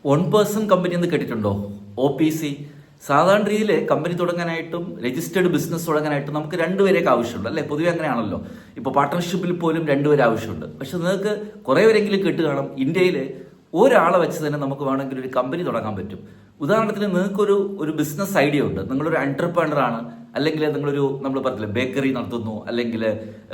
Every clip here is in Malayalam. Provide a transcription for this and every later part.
വൺ പേഴ്സൺ കമ്പനി എന്ന് കേട്ടിട്ടുണ്ടോ? OPC. സാധാരണ രീതിയിൽ കമ്പനി തുടങ്ങാനായിട്ടും രജിസ്റ്റേർഡ് ബിസിനസ് തുടങ്ങാനായിട്ടും നമുക്ക് രണ്ടുപേരെയൊക്കെ ആവശ്യമുണ്ട് അല്ലേ? പൊതുവെ അങ്ങനെയാണല്ലോ. ഇപ്പോൾ പാർട്ട്ണർഷിപ്പിൽ പോലും രണ്ടുപേരെ ആവശ്യമുണ്ട്. പക്ഷെ നിങ്ങൾക്ക് കുറേ പേരെങ്കിലും കേട്ട് കാണും, ഇന്ത്യയിൽ ഒരാളെ വെച്ച് തന്നെ നമുക്ക് വേണമെങ്കിൽ ഒരു കമ്പനി തുടങ്ങാൻ പറ്റും. ഉദാഹരണത്തിന് നിങ്ങൾക്കൊരു ബിസിനസ് ഐഡിയ ഉണ്ട്, നിങ്ങളൊരു എന്റർപ്രണർ ആണ്, അല്ലെങ്കിൽ നമ്മൾ പറഞ്ഞില്ലേ ബേക്കറി നടത്തുന്നു, അല്ലെങ്കിൽ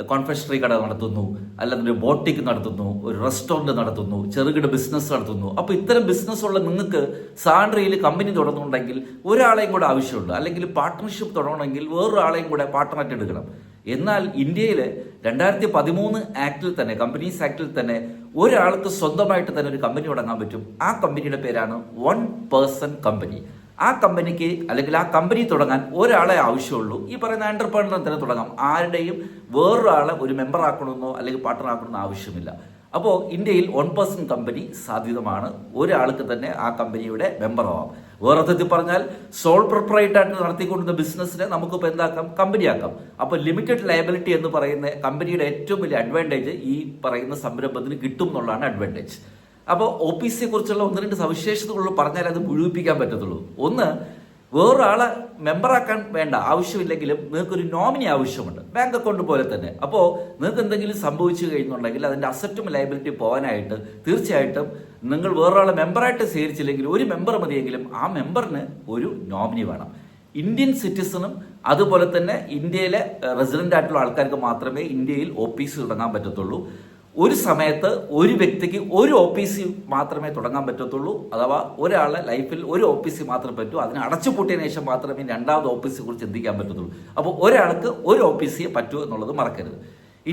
കോൺഫെക്ഷണറി കട നടത്തുന്നു, അല്ലെങ്കിൽ ഒരു ബോട്ടിക് നടത്തുന്നു, ഒരു റെസ്റ്റോറൻറ്റ് നടത്തുന്നു, ചെറുകിട ബിസിനസ് നടത്തുന്നു. അപ്പോൾ ഇത്തരം ബിസിനസ് ഉള്ള നിങ്ങൾക്ക് സാൻഡ്രയിൽ കമ്പനി തുടങ്ങുന്നുണ്ടെങ്കിൽ ഒരാളെയും കൂടെ ആവശ്യമുണ്ട്, അല്ലെങ്കിൽ പാർട്ട്ണർഷിപ്പ് തുടങ്ങണമെങ്കിൽ വേറൊരാളെയും കൂടെ പാർട്ട്ണറായിട്ട് എടുക്കണം. എന്നാൽ ഇന്ത്യയിൽ 2013 ആക്ടിൽ തന്നെ, കമ്പനീസ് ആക്ടിൽ തന്നെ ഒരാൾക്ക് സ്വന്തമായിട്ട് തന്നെ ഒരു കമ്പനി തുടങ്ങാൻ പറ്റും. ആ കമ്പനിയുടെ പേരാണ് വൺ പേഴ്സൺ കമ്പനി. ആ കമ്പനിക്ക് അല്ലെങ്കിൽ ആ കമ്പനി തുടങ്ങാൻ ഒരാളെ ആവശ്യമുള്ളൂ. ഈ പറയുന്ന എന്റർപ്രണറിനെ തന്നെ തുടങ്ങാം. ആരുടെയും വേറൊരാളെ ഒരു മെമ്പർ ആക്കണമെന്നോ അല്ലെങ്കിൽ പാർട്ട്ണർ ആക്കണമെന്നോ ആവശ്യമില്ല. അപ്പോൾ ഇന്ത്യയിൽ വൺ പേഴ്സൺ കമ്പനി സാധ്യതമാണ്. ഒരാൾക്ക് തന്നെ ആ കമ്പനിയുടെ മെമ്പർ ആവാം. വേറെ അർത്ഥത്തിൽ പറഞ്ഞാൽ സോൾ പ്രൊപ്രൈറ്റ് ആയിട്ട് നടത്തിക്കൊണ്ടുന്ന ബിസിനസ്സിനെ നമുക്കിപ്പോൾ എന്താക്കാം, കമ്പനിയാക്കാം. അപ്പോൾ ലിമിറ്റഡ് ലയബിലിറ്റി എന്ന് പറയുന്ന കമ്പനിയുടെ ഏറ്റവും വലിയ അഡ്വാൻറ്റേജ് ഈ പറയുന്ന സംരംഭത്തിന് കിട്ടും എന്നുള്ളതാണ് അഡ്വാൻറ്റേജ്. അപ്പോൾ OPC കുറിച്ചുള്ള ഒന്ന് രണ്ട് സവിശേഷതകൾ പറഞ്ഞാൽ അത് മുഴുവിപ്പിക്കാൻ പറ്റത്തുള്ളൂ. ഒന്ന്, വേറൊരാളെ മെമ്പറാക്കാൻ വേണ്ട ആവശ്യമില്ലെങ്കിലും നിങ്ങൾക്കൊരു നോമിനി ആവശ്യമുണ്ട്, ബാങ്ക് അക്കൗണ്ട് പോലെ തന്നെ. അപ്പോൾ നിങ്ങൾക്ക് എന്തെങ്കിലും സംഭവിച്ചു കഴിയുന്നുണ്ടെങ്കിൽ അതിൻ്റെ അസറ്റും ലയബിലിറ്റി പോകാനായിട്ട് തീർച്ചയായിട്ടും നിങ്ങൾ വേറൊരാളെ മെമ്പറായിട്ട് സ്വീകരിച്ചില്ലെങ്കിൽ ഒരു മെമ്പർ മതിയെങ്കിലും ആ മെമ്പറിന് ഒരു നോമിനി വേണം. ഇന്ത്യൻ സിറ്റിസണും അതുപോലെ തന്നെ ഇന്ത്യയിലെ റെസിഡന്റ് ആയിട്ടുള്ള ആൾക്കാർക്ക് മാത്രമേ ഇന്ത്യയിൽ OPC തുടങ്ങാൻ പറ്റത്തുള്ളൂ. ഒരു സമയത്ത് ഒരു വ്യക്തിക്ക് ഒരു OPC മാത്രമേ തുടങ്ങാൻ പറ്റത്തുള്ളൂ. അഥവാ ഒരാളെ ലൈഫിൽ ഒരു OPC മാത്രമേ പറ്റൂ. അതിനെ അടച്ചുപൂട്ടിയതിനു ശേഷം മാത്രമേ രണ്ടാമത് OPC കുറിച്ച് ചിന്തിക്കാൻ പറ്റത്തുള്ളൂ. അപ്പോൾ ഒരാൾക്ക് ഒരു OPC പറ്റൂ എന്നുള്ളത് മറക്കരുത്.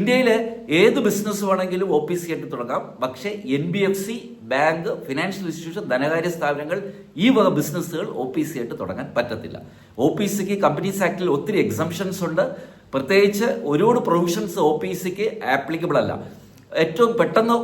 ഇന്ത്യയിലെ ഏത് ബിസിനസ് വേണമെങ്കിലും OPC ആയിട്ട് തുടങ്ങാം. പക്ഷേ NBFC, ബാങ്ക്, ഫിനാൻഷ്യൽ ഇൻസ്റ്റിറ്റ്യൂഷൻ, ധനകാര്യ സ്ഥാപനങ്ങൾ, ഈ വക ബിസിനസ്സുകൾ OPC ആയിട്ട് തുടങ്ങാൻ പറ്റത്തില്ല. OPCക്ക് കമ്പനീസ് ആക്ടിൽ ഒത്തിരി എക്സംഷൻസ് ഉണ്ട്. പ്രത്യേകിച്ച് ഒരുപാട് പ്രൊവിഷൻസ് OPCക്ക് ആപ്ലിക്കബിൾ അല്ല. ഏറ്റവും പെട്ടെന്ന്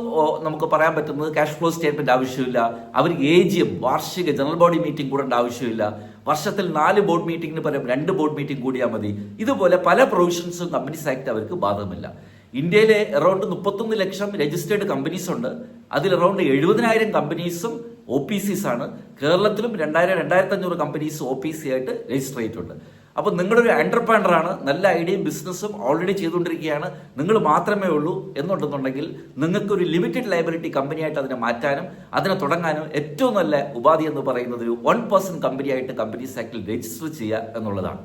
നമുക്ക് പറയാൻ പറ്റുന്നത് ക്യാഷ് ഫ്ലോ സ്റ്റേറ്റ്മെന്റ് ആവശ്യമില്ല. അവർക്ക് AGM, വാർഷിക ജനറൽ ബോഡി മീറ്റിംഗ് കൂടേണ്ട ആവശ്യമില്ല. വർഷത്തിൽ 4 ബോർഡ് മീറ്റിംഗിന് പകരം 2 ബോർഡ് മീറ്റിംഗ് കൂടിയാൽ മതി. ഇതുപോലെ പല പ്രൊവിഷൻസും കമ്പനീസ് ആക്ട് അവർക്ക് ബാധകമില്ല. ഇന്ത്യയിലെ അറൌണ്ട് 31 ലക്ഷം രജിസ്റ്റേർഡ് കമ്പനീസ് ഉണ്ട്. അതിൽ അറൌണ്ട് 70,000 കമ്പനീസും OPCs ആണ്. കേരളത്തിലും 2,000-2,500 കമ്പനീസ് OPC ആയിട്ട് രജിസ്റ്റർ ചെയ്തിട്ടുണ്ട്. അപ്പോൾ നിങ്ങളൊരു എന്റർപ്രണർ ആണ്, നല്ല ഐഡിയയും ബിസിനസ്സും ഓൾറെഡി ചെയ്തുകൊണ്ടിരിക്കുകയാണ്, നിങ്ങൾ മാത്രമേ ഉള്ളൂ എന്നുണ്ടെന്നുണ്ടെങ്കിൽ നിങ്ങൾക്കൊരു ലിമിറ്റഡ് ലയബിലിറ്റി കമ്പനിയായിട്ട് അതിനെ മാറ്റാനും അതിനെ തുടങ്ങാനും ഏറ്റവും നല്ല ഉപാധി എന്ന് പറയുന്നത് ഒരു വൺ പേഴ്സൺ കമ്പനിയായിട്ട് കമ്പനീസ് ആക്ടിൽ രജിസ്റ്റർ ചെയ്യുക എന്നുള്ളതാണ്.